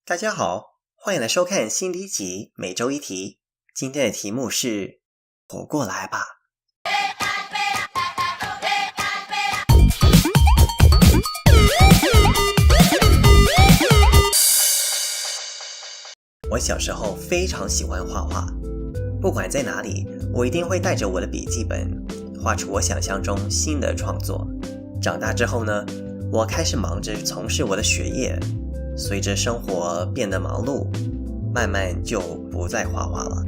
大家好，欢迎来收看新的一集每周一题。今天的题目是活过来吧。我小时候非常喜欢画画，不管在哪里，我一定会带着我的笔记本，画出我想象中新的创作。长大之后呢，我开始忙着从事我的学业，随着生活变得忙碌，慢慢就不再画画了。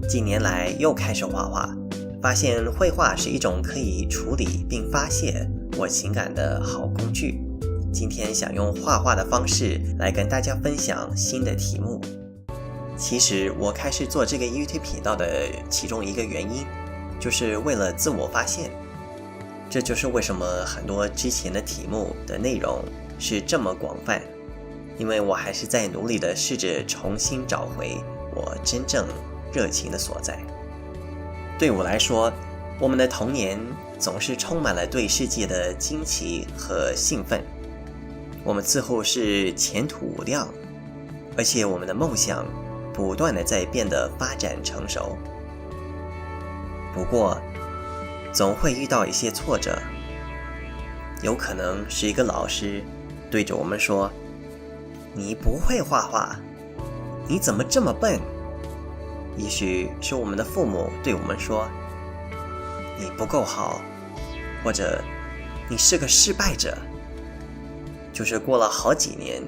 近年来又开始画画，发现绘画是一种可以处理并发泄我情感的好工具。今天想用画画的方式来跟大家分享新的题目。其实我开始做这个 YouTube 频道的其中一个原因，就是为了自我发现。这就是为什么很多之前的题目的内容是这么广泛，因为我还是在努力的试着重新找回我真正热情的所在。对我来说，我们的童年总是充满了对世界的惊奇和兴奋，我们似乎是前途无量，而且我们的梦想不断的在变得发展成熟。不过总会遇到一些挫折，有可能是一个老师对着我们说，你不会画画，你怎么这么笨？也许是我们的父母对我们说，你不够好，或者你是个失败者。就是过了好几年，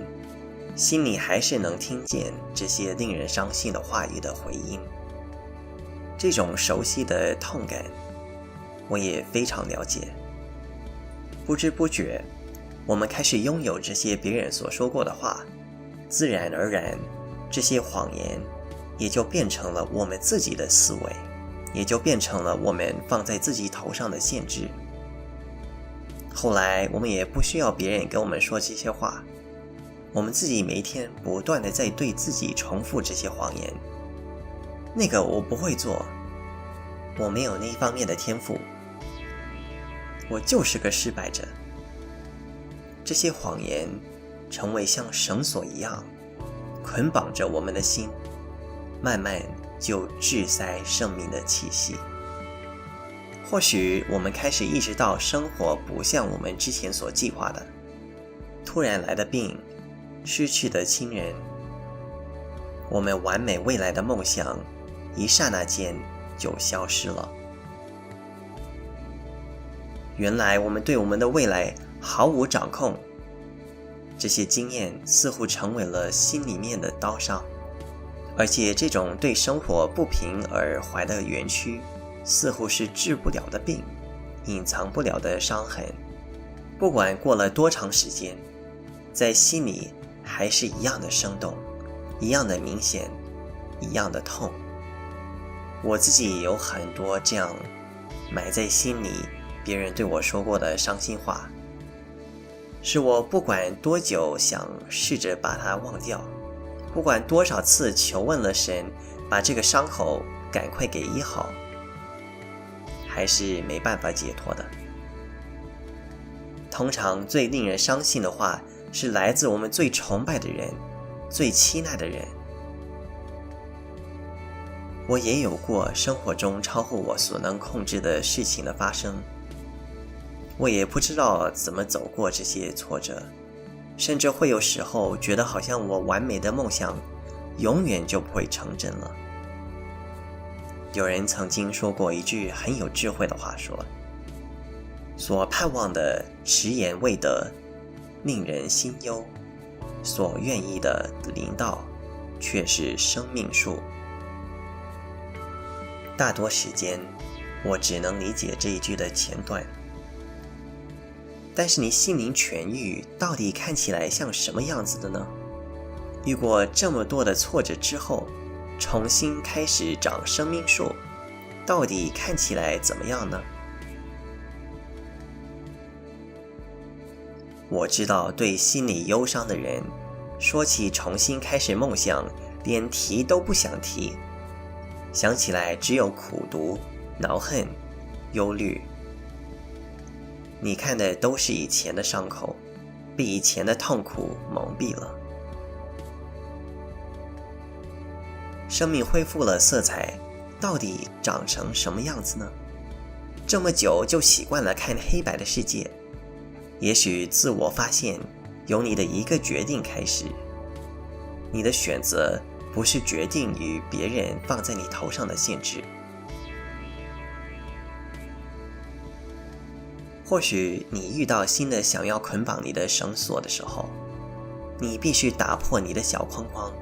心里还是能听见这些令人伤心的话语的回音。这种熟悉的痛感，我也非常了解。不知不觉，我们开始拥有这些别人所说过的话，自然而然，这些谎言也就变成了我们自己的思维，也就变成了我们放在自己头上的限制。后来我们也不需要别人跟我们说这些话，我们自己每一天不断的在对自己重复这些谎言。那个我不会做，我没有那一方面的天赋，我就是个失败者。这些谎言成为像绳索一样捆绑着我们的心，慢慢就窒塞生命的气息。或许我们开始意识到生活不像我们之前所计划的，突然来的病，失去的亲人，我们完美未来的梦想一刹那间就消失了。原来我们对我们的未来毫无掌控，这些经验似乎成为了心里面的刀伤，而且这种对生活不平而怀的冤屈，似乎是治不了的病，隐藏不了的伤痕。不管过了多长时间，在心里还是一样的生动，一样的明显，一样的痛。我自己也有很多这样埋在心里别人对我说过的伤心话，是我不管多久想试着把它忘掉，不管多少次求问了神把这个伤口赶快给医好，还是没办法解脱的。通常最令人伤心的话是来自我们最崇拜的人，最亲爱的人。我也有过生活中超乎我所能控制的事情的发生，我也不知道怎么走过这些挫折，甚至会有时候觉得好像我完美的梦想永远就不会成真了。有人曾经说过一句很有智慧的话，说所盼望的迟延未得，令人心忧，所愿意的临到，却是生命树。大多时间我只能理解这一句的前段，但是你心灵痊愈到底看起来像什么样子的呢？遇过这么多的挫折之后，重新开始长生命树，到底看起来怎么样呢？我知道对心里忧伤的人，说起重新开始梦想，连提都不想提，想起来只有苦毒、恼恨、忧虑。你看的都是以前的伤口，被以前的痛苦蒙蔽了。生命恢复了色彩，到底长成什么样子呢？这么久就习惯了看黑白的世界，也许自我发现由你的一个决定开始，你的选择不是决定于别人放在你头上的限制。或许你遇到新的想要捆绑你的绳索的时候，你必须打破你的小框框，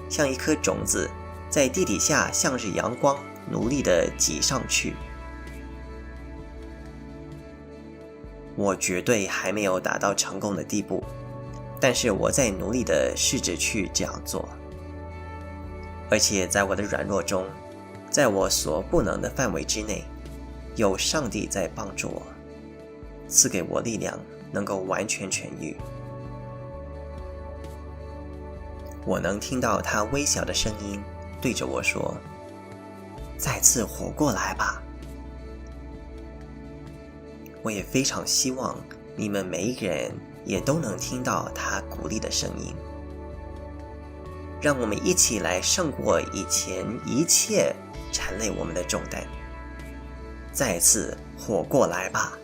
像一颗种子在地底下向着阳光努力地挤上去。我绝对还没有达到成功的地步，但是我在努力地试着去这样做。而且在我的软弱中，在我所不能的范围之内，有上帝在帮助我，赐给我力量，能够完全痊愈。我能听到他微小的声音对着我说：再次活过来吧。我也非常希望你们每一个人也都能听到他鼓励的声音。让我们一起来胜过以前一切缠累我们的重担，再次活过来吧。